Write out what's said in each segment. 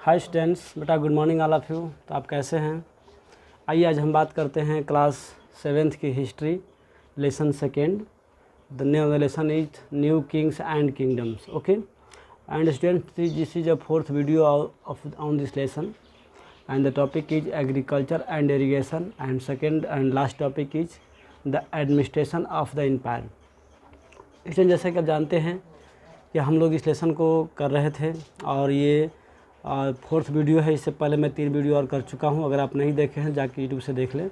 Hi students, बेटा good morning all of you. तो आप कैसे हैं? आइए आज हम बात करते हैं क्लास 7th की history lesson second. The name of the lesson is new Kings and kingdoms. Okay and students, this is a fourth video on this lesson and the topic is agriculture and irrigation, and second and last topic is the administration of the empire। इसलिए जैसा कि आप जानते हैं कि हम लोग इस लेसन को कर रहे थे और ये फोर्थ वीडियो है। इससे पहले मैं 3 वीडियो और कर चुका हूँ। अगर आप नहीं देखे हैं जाके यूट्यूब से देख लें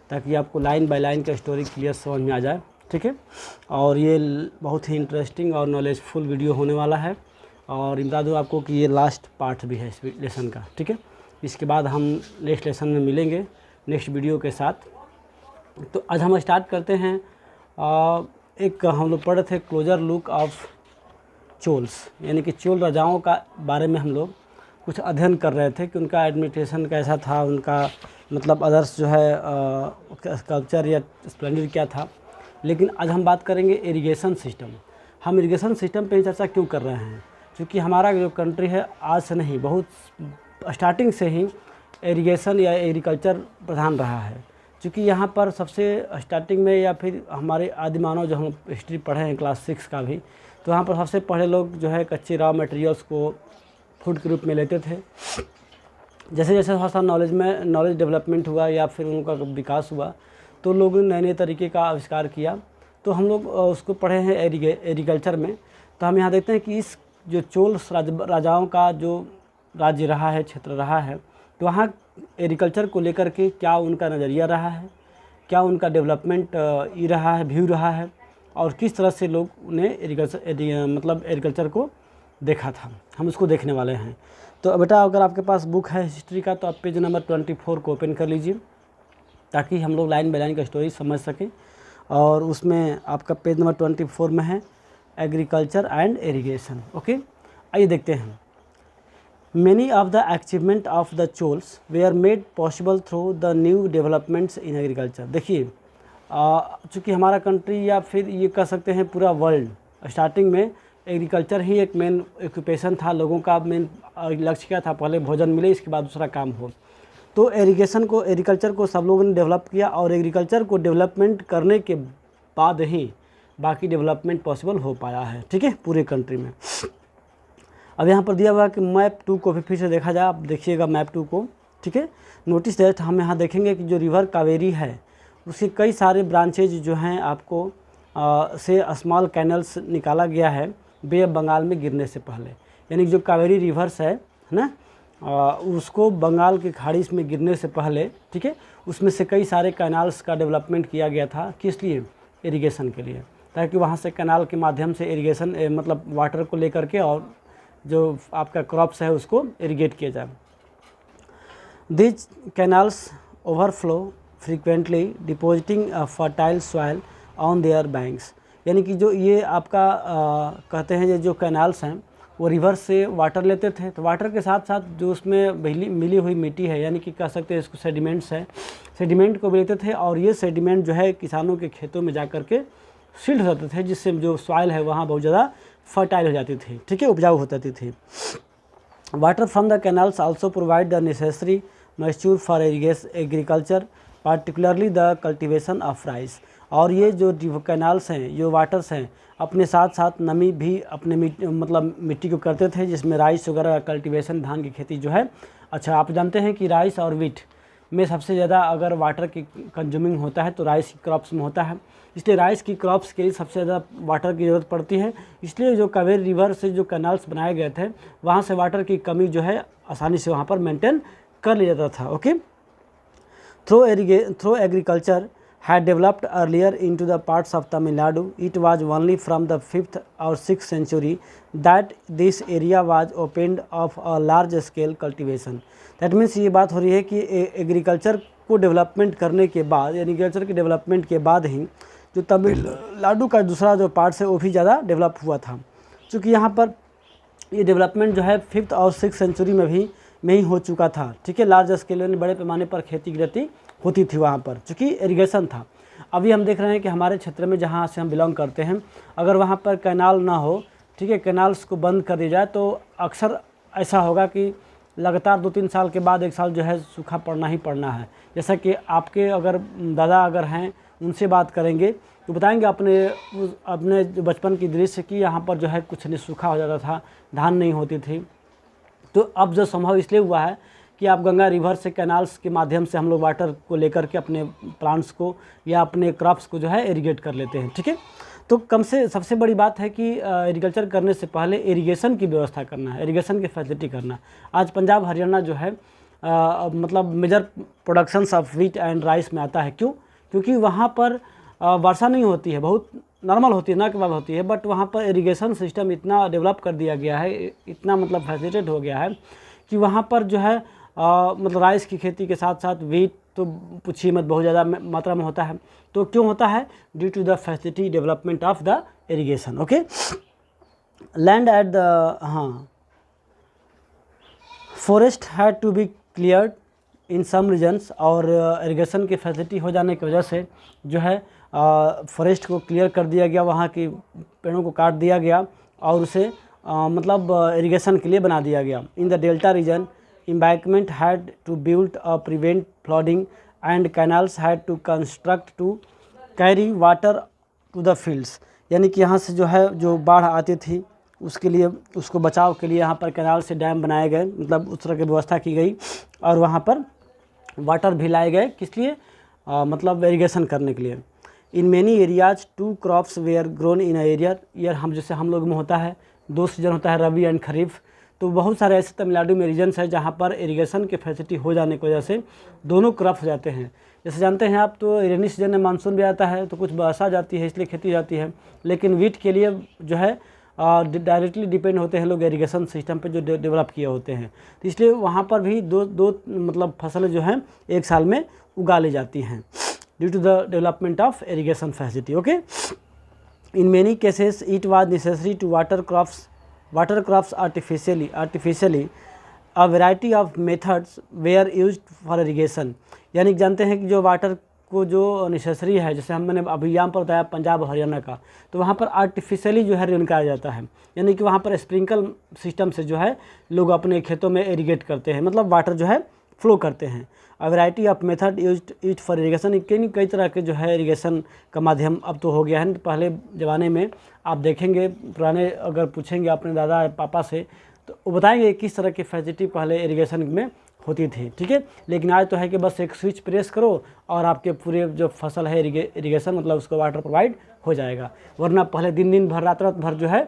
ताकि आपको लाइन बाय लाइन का स्टोरी क्लियर समझ में आ जाए। ठीक है, और ये बहुत ही इंटरेस्टिंग और नॉलेजफुल वीडियो होने वाला है। और बता दूँ आपको कि ये लास्ट पार्ट भी है इस लेसन का। ठीक है, इसके बाद हम नेक्स्ट लेसन में मिलेंगे नेक्स्ट वीडियो के साथ। तो आज हम स्टार्ट करते हैं। एक हम लोग पढ़े थे क्लोजर लुक ऑफ चोल्स, यानी कि चोल राजाओं का बारे में हम लोग कुछ अध्ययन कर रहे थे कि उनका एडमिनिस्ट्रेशन कैसा था, उनका मतलब अदर्स जो है कल्चर या स्प्लेंडर क्या था। लेकिन आज हम बात करेंगे इरिगेशन सिस्टम। हम इरिगेशन सिस्टम पे चर्चा क्यों कर रहे हैं? क्योंकि हमारा जो कंट्री है आज से नहीं, बहुत स्टार्टिंग से ही इरिगेशन या एग्रीकल्चर प्रधान रहा है। क्योंकि यहाँ पर सबसे स्टार्टिंग में या फिर हमारे आदिमानव जो हम हिस्ट्री पढ़े हैं क्लास 6 का भी, तो वहाँ पर सबसे पहले लोग जो है कच्चे रॉ मटेरियल्स को फूड के रूप में लेते थे। जैसे जैसे थोड़ा सा नॉलेज डेवलपमेंट हुआ या फिर उनका विकास हुआ तो लोगों ने नए नए तरीके का आविष्कार किया। तो हम लोग उसको पढ़े हैं एग्रीकल्चर में। तो हम यहाँ देखते हैं कि इस जो चोल राजाओं का जो राज्य रहा है, क्षेत्र रहा है, तो वहाँ एग्रीकल्चर को लेकर के क्या उनका नज़रिया रहा है, क्या उनका डेवलपमेंट रहा है, व्यू रहा है, और किस तरह से लोग उन्हें एग्रीकल्चर को देखा था, हम उसको देखने वाले हैं। तो बेटा अगर आपके पास बुक है हिस्ट्री का तो आप पेज नंबर 24 को ओपन कर लीजिए ताकि हम लोग लाइन बाय लाइन का स्टोरी समझ सकें। और उसमें आपका पेज नंबर 24 में है एग्रीकल्चर एंड इरिगेशन। ओके, आइए देखते हैं। Many of the achievement of the Chols were made possible through the new developments in agriculture। देखिए चूँकि हमारा कंट्री या फिर ये कह सकते हैं पूरा वर्ल्ड स्टार्टिंग में एग्रीकल्चर ही एक मेन ऑक्यूपेशन था। लोगों का मेन लक्ष्य क्या था? पहले भोजन मिले, इसके बाद दूसरा काम हो। तो एग्रीकल्चर को सब लोगों ने डेवलप किया और एग्रीकल्चर को डेवलपमेंट करने के बाद ही बाकी डेवलपमेंट पॉसिबल हो पाया है। ठीक है, पूरे कंट्री में। अब यहाँ पर दिया हुआ है कि मैप 2 को भी फिर से देखा जाए। आप देखिएगा मैप 2 को। ठीक है, नोटिस दैट हम यहाँ देखेंगे कि जो रिवर कावेरी है उसके कई सारे ब्रांचेज जो हैं आपको से स्मॉल कैनल्स निकाला गया है बे ऑफ बंगाल में गिरने से पहले। यानी जो कावेरी रिवर्स है ना, उसको बंगाल की खाड़ी में गिरने से पहले, ठीक है, उसमें से कई सारे कैनाल्स का डेवलपमेंट किया गया था। किस लिए? इरीगेशन के लिए, ताकि वहाँ से कैनाल के माध्यम से इरीगेशन मतलब वाटर को लेकर के और जो आपका क्रॉप्स है उसको इरिगेट किया जाए। This canals overflow frequently depositing fertile soil on their banks. यानी कि जो ये आपका कहते हैं ये जो कैनाल्स हैं वो रिवर से वाटर लेते थे, तो वाटर के साथ साथ जो उसमें मिली हुई मिट्टी है, यानी कि कह सकते हैं इसको सेडिमेंट्स है, सेडिमेंट को भी लेते थे। और ये सेडिमेंट जो है किसानों के खेतों में जा कर के सील्ड हो जाते थे, जिससे जो सॉइल है वहाँ बहुत ज़्यादा फर्टाइल हो जाती थी। ठीक है, उपजाऊ हो जाती थी। Water from the canals also provide the necessary moisture for agriculture, particularly the cultivation of rice. और ये जो कैनाल्स हैं, जो वाटर्स हैं, अपने साथ साथ नमी भी अपने मिट्टी को करते थे, जिसमें राइस वगैरह कल्टीवेशन, धान की खेती जो है। अच्छा, आप जानते हैं कि राइस और वीट में सबसे ज़्यादा अगर वाटर की कंज्यूमिंग होता है तो राइस की क्रॉप्स में होता है। इसलिए राइस की क्रॉप्स के लिए सबसे ज़्यादा वाटर की ज़रूरत पड़ती है। इसलिए जो कावेरी रिवर से जो कैनाल्स बनाए गए थे वहाँ से वाटर की कमी जो है आसानी से वहाँ पर मेंटेन कर लिया जाता था। Okay, through agriculture had developed earlier into the parts of Tamil Nadu, it was only from the 5th or 6th century that this area was opened of a large scale cultivation। That means ये बात हो रही है कि agriculture को development करने के बाद, एग्रीकल्चर के डेवलपमेंट के बाद ही जो तमिलनाडु का दूसरा जो पार्ट्स है वो भी ज़्यादा डेवलप हुआ था। क्योंकि यहाँ पर ये डेवलपमेंट जो है 5th और 6th सेंचुरी में ही हो चुका था। ठीक है, लार्ज स्केल में बड़े पैमाने पर खेती गृहस्थी होती थी वहाँ पर, चूँकि इरिगेशन था। अभी हम देख रहे हैं कि हमारे क्षेत्र में जहाँ से हम बिलोंग करते हैं, अगर वहाँ पर कैनाल ना हो, ठीक है, कैनाल्स को बंद कर दिया जाए तो अक्सर ऐसा होगा कि लगातार 2-3 साल के बाद 1 साल जो है सूखा पड़ना ही पड़ना है। जैसा कि आपके अगर दादा अगर हैं उनसे बात करेंगे तो बताएंगे अपने जो बचपन की दृश्य कि यहाँ पर जो है कुछ नहीं सूखा हो जाता था, धान नहीं होती थी। तो अब जो संभव इसलिए हुआ है कि आप गंगा रिवर से कैनाल्स के माध्यम से हम लोग वाटर को लेकर के अपने प्लांट्स को या अपने क्रॉप्स को जो है इरिगेट कर लेते हैं। ठीक है, तो सबसे बड़ी बात है कि एग्रीकल्चर करने से पहले इरिगेशन की व्यवस्था करना है, इरिगेशन की फैसिलिटी करना। आज पंजाब हरियाणा जो है मतलब major productions of wheat and rice में आता है। क्यों? क्योंकि वहाँ पर वर्षा नहीं होती है, बहुत नॉर्मल होती है, ना के बाद होती है, बट वहाँ पर इरिगेशन सिस्टम इतना डेवलप कर दिया गया है, इतना मतलब फैसिलिटेट हो गया है कि वहाँ पर जो है मतलब राइस की खेती के साथ साथ व्हीट तो पूछिए मत, बहुत ज़्यादा मात्रा में होता है। तो क्यों होता है? Due to the facility development of the irrigation. Okay, land at the forest had to be cleared in some regions, और इरिगेशन की फैसिलिटी हो जाने की वजह से जो है फॉरेस्ट को क्लियर कर दिया गया, वहाँ की पेड़ों को काट दिया गया और उसे मतलब इरिगेशन के लिए बना दिया गया। In the delta region embankment had to build a prevent flooding and canals had to construct to carry water to the fields। यानी कि यहाँ से जो है जो बाढ़ आती थी उसके लिए, उसको बचाव के लिए यहाँ पर कैनाल से डैम बनाए गए, मतलब उस तरह की व्यवस्था की गई और वहाँ पर वाटर भी लाए गए। किस लिए? मतलब इरिगेशन करने के लिए। In many areas 2 crops were grown in area. हम जैसे हम लोग में होता है 2 सीजन होता है, रबी एंड खरीफ। तो बहुत सारे ऐसे तमिलनाडु में रीजन्स है जहाँ पर इरिगेशन की फैसिलिटी हो जाने की वजह से दोनों क्रॉप हो जाते हैं। जैसे जानते हैं आप, तो रेनी सीजन में मानसून भी आता है तो कुछ वर्षा जाती है इसलिए खेती जाती है, लेकिन वीट के लिए जो है डायरेक्टली डिपेंड होते हैं लोग इरिगेशन सिस्टम पे जो डेवलप किए होते हैं। तो इसलिए वहाँ पर भी दो मतलब फसलें जो हैं एक साल में उगा ली जाती हैं due to the development of irrigation facility. Okay, in many cases it was necessary to water crops artificially a variety of methods were used for irrigation। यानी जानते हैं कि जो वाटर को जो नेसेसरी है, जैसे मैंने अभी यहाँ पर बताया पंजाब हरियाणा का, तो वहाँ पर आर्टिफिशियली जो है निकाला जाता है, यानी कि वहाँ पर स्प्रिंकल सिस्टम से जो है लोग अपने खेतों में इरिगेट करते हैं, मतलब वाटर जो है फ्लो करते हैं। A variety of method used it for irrigation. कई तरह के जो है इरिगेशन का माध्यम अब तो हो गया है। पहले ज़माने में आप देखेंगे, पुराने अगर पूछेंगे अपने दादा पापा से तो वो बताएंगे किस तरह की फैसिलिटी पहले इरिगेशन में होती थी। ठीक है, लेकिन आज तो है कि बस एक स्विच प्रेस करो और आपके पूरे जो फसल है इरिगेशन मतलब उसको वाटर प्रोवाइड हो जाएगा। वरना पहले दिन भर रात भर जो है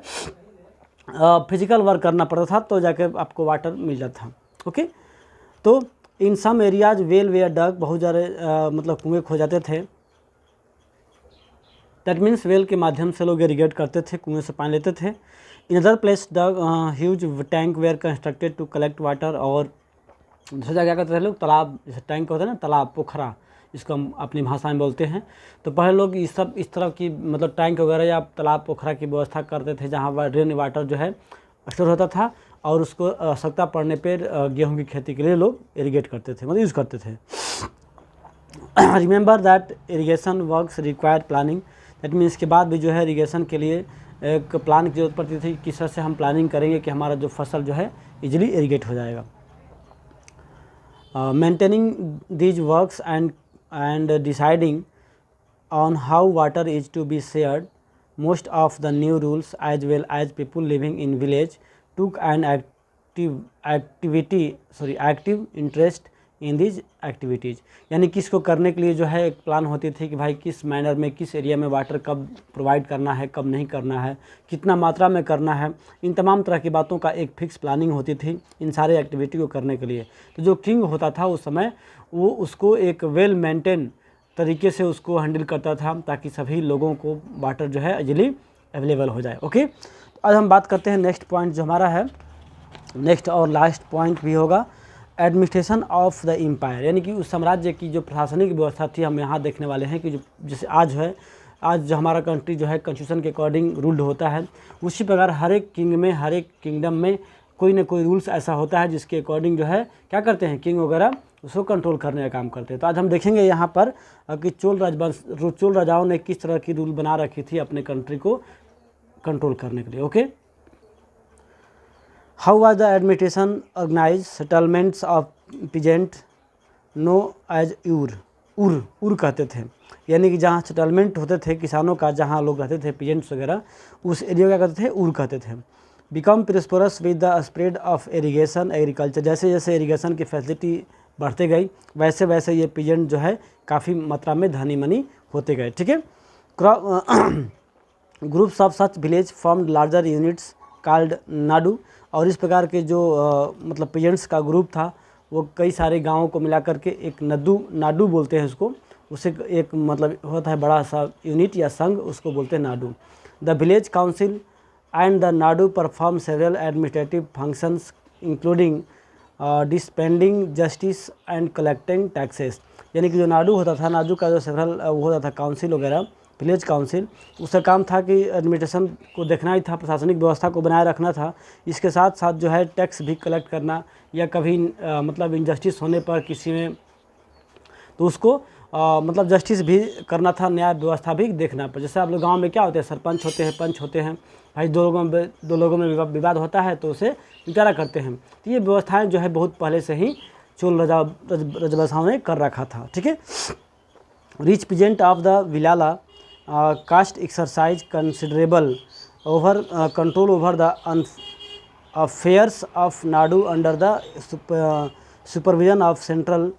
फिजिकल वर्क करना पड़ता था तो जाके आपको वाटर मिल जाता था। ओके, तो इन सम एरियाज वेल वेयर डग, बहुत सारे मतलब कुएँ खो जाते थे। दैट मीन्स वेल के माध्यम से लोग इरिगेट करते थे, कुएँ से पानी लेते थे। In other place dug huge tank were constructed to collect water, और दूसरी जगह क्या करते थे लोग, तालाब, जैसे टैंक होता है ना, तालाब पोखरा इसको हम अपनी भाषा में बोलते हैं। तो पहले लोग इस तरह की मतलब टैंक वगैरह या तालाब पोखरा की व्यवस्था करते थे जहाँ रेन वाटर जो है स्टोर होता था और उसको आवश्यकता पड़ने पर गेहूं की खेती के लिए लोग इरिगेट करते थे, मतलब यूज़ करते थे। Remember that irrigation works required planning. That means के बाद भी जो है इरिगेशन के लिए एक प्लान की जरूरत पड़ती थी, किस तरह से हम प्लानिंग करेंगे कि हमारा जो फसल जो है इजीली इरिगेट हो जाएगा। Maintaining these works and deciding on how water is to be shared, most of the new rules as well as people living in village took an active interest in these activities। यानी किसको करने के लिए जो है एक plan होती थी कि भाई किस मैनर में, किस एरिया में वाटर कब प्रोवाइड करना है, कब नहीं करना है, कितना मात्रा में करना है, इन तमाम तरह की बातों का एक फिक्स प्लानिंग होती थी इन सारे एक्टिविटी को करने के लिए। तो जो किंग होता था उस समय वो उसको एक वेल मेंटेन तरीके से उसको हैंडल करता था ताकि सभी लोगों को वाटर जो है इजीली अवेलेबल हो जाए। ओके, तो आज हम बात करते हैं नेक्स्ट पॉइंट जो हमारा है, नेक्स्ट और लास्ट पॉइंट भी होगा एडमिनिस्ट्रेशन ऑफ द एम्पायर। यानी कि उस साम्राज्य की जो प्रशासनिक व्यवस्था थी हम यहाँ देखने वाले हैं कि जो जैसे आज जो हमारा कंट्री जो है कॉन्स्टिट्यूशन के अकॉर्डिंग रूल्ड होता है, उसी प्रकार हर एक किंगडम में कोई ना कोई रूल्स ऐसा होता है जिसके अकॉर्डिंग जो है क्या करते हैं किंग वगैरह उसको कंट्रोल करने का काम करते हैं। तो आज हम देखेंगे यहाँ पर कि चोल राजाओं ने किस तरह की रूल बना रखी थी अपने कंट्री को कंट्रोल करने के लिए। Okay, how was the administration organize settlements of peasant known as Ur कहते थे, यानी कि जहाँ सेटलमेंट होते थे किसानों का, जहाँ लोग रहते थे पीजेंट्स वगैरह, उस एरिया क्या कहते थे, उर कहते थे। Become prosperous with the spread of irrigation agriculture, जैसे जैसे इरीगेशन की फैसिलिटी बढ़ते गई वैसे वैसे ये पीजेंट जो है काफ़ी मात्रा में धनी मनी होते गए। ठीक है। Groups of such village formed larger units called Nadu, और इस प्रकार के जो मतलब पीजेंट्स का ग्रुप था वो कई सारे गाँवों को मिलाकर के एक नाडू बोलते हैं उसको, उसे एक मतलब होता है बड़ा सा यूनिट या संघ, उसको बोलते हैं Nadu. The village council and the Nadu perform several administrative functions including dispensing justice and collecting taxes, यानी कि जो नाडू होता था, नाडू का जो सेवरल वो होता था काउंसिल वगैरह, विलेज काउंसिल, उसका काम था कि एडमिनिस्ट्रेशन को देखना ही था, प्रशासनिक व्यवस्था को बनाए रखना था, इसके साथ साथ जो है टैक्स भी कलेक्ट करना, या कभी मतलब इनजस्टिस होने पर किसी में तो उसको मतलब जस्टिस भी करना था, न्याय व्यवस्था भी देखना पर। जैसे आप लोग गांव में क्या होते हैं, सरपंच होते हैं, पंच होते हैं, भाई दो लोगों में विवाद होता है तो उसे निपटारा करते हैं। तो ये व्यवस्थाएं जो है बहुत पहले से ही चोल राजवंशाओं ने कर रखा था। ठीक है। Rich peasant of the Vellala caste exercise considerable over control over the affairs of Nadu under the supervision of central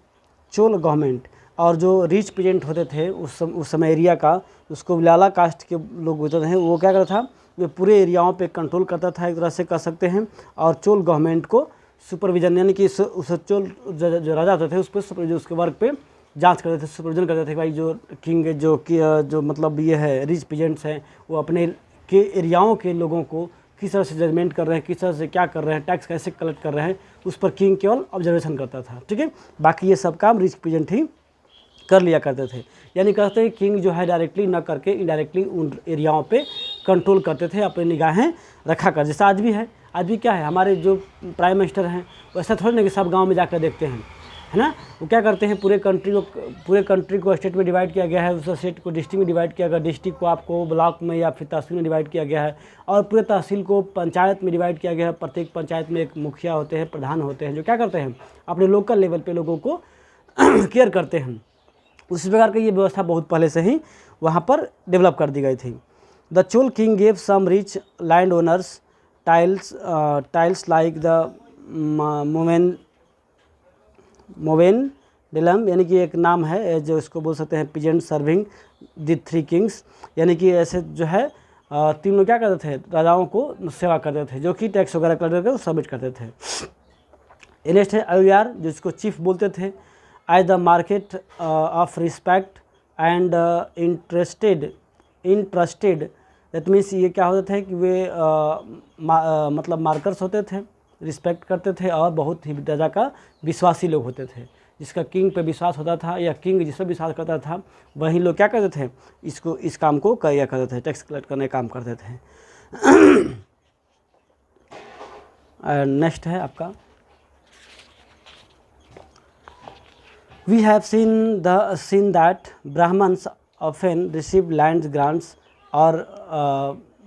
Chola government. और जो रिच पीजेंट होते थे उस समय एरिया का, उसको विलाला कास्ट के लोग होते थे, वो क्या करता था, वो पूरे एरियाओं पे कंट्रोल करता था एक तरह से कह सकते हैं, और चोल गवर्नमेंट को सुपरविजन, यानी कि उस चोल जो राजा होते थे उस पर उसके वर्क पे जांच करते थे, सुपरविजन करते थे। भाई जो किंग जो मतलब ये है रिच पीजेंट्स हैं वो अपने के एरियाओं के लोगों को किस तरह से जजमेंट कर रहे हैं, किस तरह से क्या कर रहे हैं, टैक्स कैसे कलेक्ट कर रहे हैं, उस पर किंग केवल ऑब्जर्वेशन करता था। ठीक है। बाकी ये सब काम रिच पीजेंट ही कर लिया करते थे, यानी कहते हैं किंग जो है डायरेक्टली न करके इनडायरेक्टली उन एरियाओं पे कंट्रोल करते थे, अपनी निगाहें रखा कर। जैसा आज भी है, आज भी क्या है, हमारे जो प्राइम मिनिस्टर हैं वैसा थोड़ी ना कि सब गांव में जाकर देखते हैं, है ना। वो क्या करते हैं, पूरे कंट्री को स्टेट में डिवाइड किया गया है, उस स्टेट को डिस्ट्रिक्ट में डिवाइड किया गया, डिस्ट्रिक्ट को आपको ब्लॉक में या फिर तहसील में डिवाइड किया गया है, और पूरे तहसील को पंचायत में डिवाइड किया गया है। प्रत्येक पंचायत में एक मुखिया होते हैं, प्रधान होते हैं, जो क्या करते हैं अपने लोकल लेवल पे लोगों को केयर करते हैं। उसी प्रकार की ये व्यवस्था बहुत पहले से ही वहाँ पर डेवलप कर दी गई थी। The Chola king gave some rich land owners titles like the Muvendavelan, यानी कि एक नाम है जो इसको बोल सकते हैं peasant serving the three Kings, यानी कि ऐसे जो है तीन लोग क्या करते थे, राजाओं को सेवा करते थे, जो कि टैक्स वगैरह करते थे, सबमिट करते थे। नेक्स्ट है अयोयार, जो इसको चीफ बोलते थे। As the market of respect and interested that means ये क्या होते थे कि वे मतलब मार्कर्स होते थे, रिस्पेक्ट करते थे, और बहुत ही राजा का विश्वासी लोग होते थे। जिसका किंग पे विश्वास होता था या किंग जिस पर विश्वास करता था वही लोग क्या करते थे, इस काम को किया करते थे, टैक्स कलेक्ट करने का काम करते थे। नेक्स्ट है आपका, We have seen that Brahmins often receive land grants or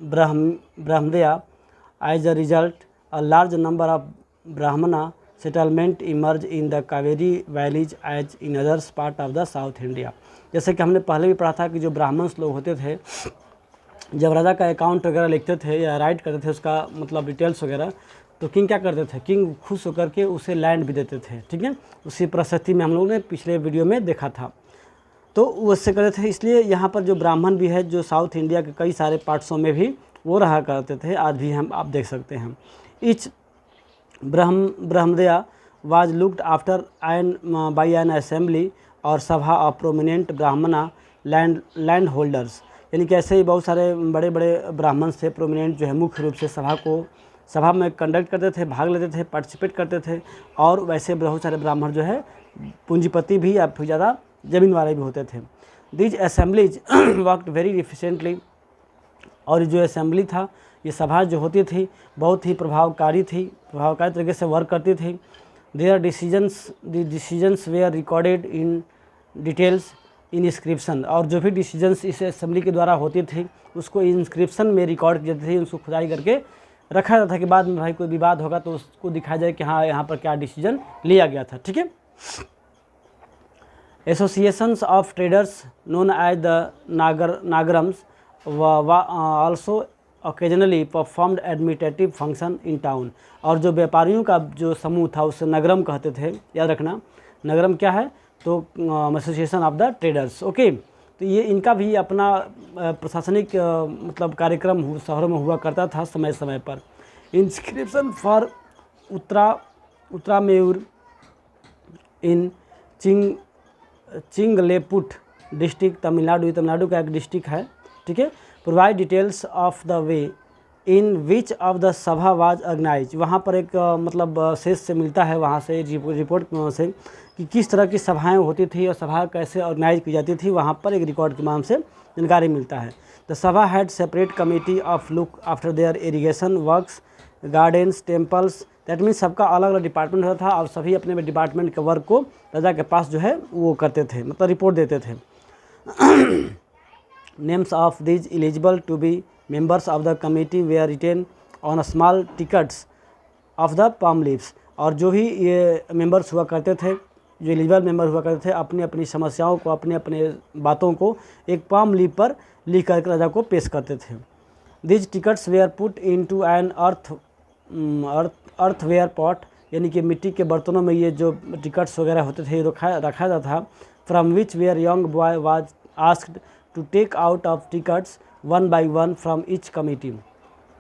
Brahmdaya. As a result, a large number of Brahmana settlement emerge in the Kaveri valleys as in other part of the South India. जैसे कि हमने पहले भी पढ़ा था कि जो Brahmins लोग होते थे जब राजा का अकाउंट वगैरह लिखते थे या राइट करते थे उसका मतलब डिटेल्स वगैरह, तो किंग क्या करते थे, किंग खुश होकर के उसे लैंड भी देते थे। ठीक है। उसी प्रशस्ति में हम लोगों ने पिछले वीडियो में देखा था, तो उससे करते थे। इसलिए यहाँ पर जो ब्राह्मण भी है जो साउथ इंडिया के कई सारे पार्ट्सों में भी वो रहा करते थे, आज भी हम आप देख सकते हैं। Each Brahmadeya was looked after by an assembly or sabha of prominent Brahmana land holders, यानी कि ऐसे ही बहुत सारे बड़े बड़े ब्राह्मण थे प्रोमिनेंट जो है मुख्य रूप से सभा में कंडक्ट करते थे, भाग लेते थे, पार्टिसिपेट करते थे, और वैसे बहुत सारे ब्राह्मण जो है पूंजीपति भी या फिर ज़्यादा ज़मीन वाले भी होते थे। These assemblies worked very efficiently, और जो असेंबली था ये सभा जो होती थी बहुत ही प्रभावकारी तरीके से वर्क करती थी। Their decisions were recorded in details in inscription, और जो भी डिसीजंस इस असेंबली के द्वारा होती थी उसको इंस्क्रिप्शन में रिकॉर्ड किए थे, उसको खुदाई करके रखा जाता था कि बाद में भाई कोई विवाद होगा तो उसको दिखाया जाए कि हाँ यहाँ पर क्या डिसीजन लिया गया था। ठीक है। Associations of traders known as the nagarams also occasionally performed administrative function in town. और जो व्यापारियों का जो समूह था उसे नगरम कहते थे, याद रखना। नगरम क्या है? तो association of the traders. Okay, तो ये इनका भी अपना प्रशासनिक मतलब कार्यक्रम शहरों में हुआ करता था समय समय पर। Inscription for Uttaramerur in Chingleput district Tamil Nadu, Tamil Nadu का एक डिस्ट्रिक्ट है। ठीक है। Provide details of the way in which of the sabha was organize. वहाँ पर एक मतलब शेष से मिलता है, वहाँ से रिपोर्ट से कि किस तरह की सभाएं होती थी और सभा कैसे ऑर्गेनाइज की जाती थी, वहाँ पर एक रिकॉर्ड के माध्यम से जानकारी मिलता है। द सभा had separate committee of look after their irrigation works, gardens, temples. That means सबका अलग अलग डिपार्टमेंट होता था और सभी अपने डिपार्टमेंट के वर्क को राजा के पास जो है वो करते थे, मतलब रिपोर्ट देते थे। Names of these eligible to be members of the committee were written on small tickets of the palm leaves. और जो भी ये मेंबर्स हुआ करते थे, जो एलिजिबल मेंबर हुआ करते थे, अपनी अपनी समस्याओं को, अपने अपने बातों को एक पाम लीव पर लिख करके राजा को पेश करते थे। These tickets were put into an earthenware pot, यानी कि मिट्टी के बर्तनों में ये जो टिकट्स वगैरह होते थे रखा जाता था। From which were young boy was asked to take out of tickets one by one from each committee.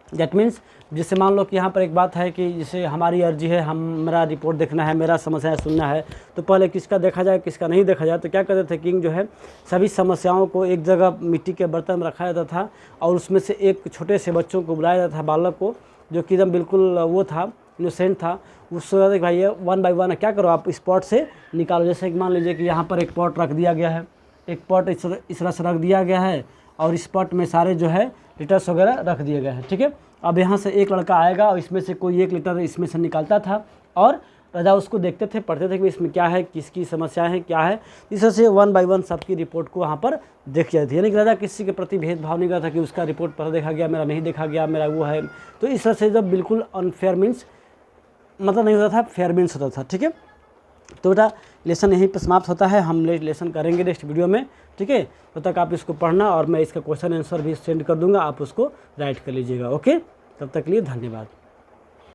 That means जैसे मान लो कि यहाँ पर एक बात है कि जैसे हमारी अर्जी है, मेरा रिपोर्ट देखना है, मेरा समस्या सुनना है, तो पहले किसका देखा जाए किसका नहीं देखा जाए। तो क्या करते थे किंग जो है सभी समस्याओं को एक जगह मिट्टी के बर्तन में रखा जाता था और उसमें से एक छोटे से बच्चों को बुलाया जाता था, बालक को, जो कि एकदम बिल्कुल वो था, इनोसेंट था। उससे भाई ये वन बाई वन क्या करो आप इस पॉट से निकालो। जैसे कि मान लीजिए कि यहाँ पर एक पॉट रख दिया गया है, एक पॉट इस तरह से रख दिया गया है और इस पॉट में सारे जो है लीटर्स वगैरह रख दिए गए हैं। ठीक है। अब यहाँ से एक लड़का आएगा और इसमें से कोई एक लीटर इसमें से निकालता था और राजा उसको देखते थे, पढ़ते थे कि इसमें क्या है, किसकी समस्याएं हैं, क्या है। इस तरह से वन बाई वन सबकी रिपोर्ट को वहाँ पर देखी जाती है। यानी कि राजा किसी के प्रति भेदभाव नहीं करता कि उसका रिपोर्ट पहले देखा गया, मेरा नहीं देखा गया, मेरा वो है। तो इस तरह से जब बिल्कुल अनफेयर मीन्स मतलब नहीं होता था, फेयर मीन्स होता था। ठीक है। तो बेटा लेसन यहीं पर समाप्त होता है, हम लेसन करेंगे नेक्स्ट वीडियो में। ठीक है। तब तक आप इसको पढ़ना और मैं इसका क्वेश्चन आंसर भी सेंड कर दूंगा, आप उसको राइट कर लीजिएगा। ओके, तब तक के लिए धन्यवाद।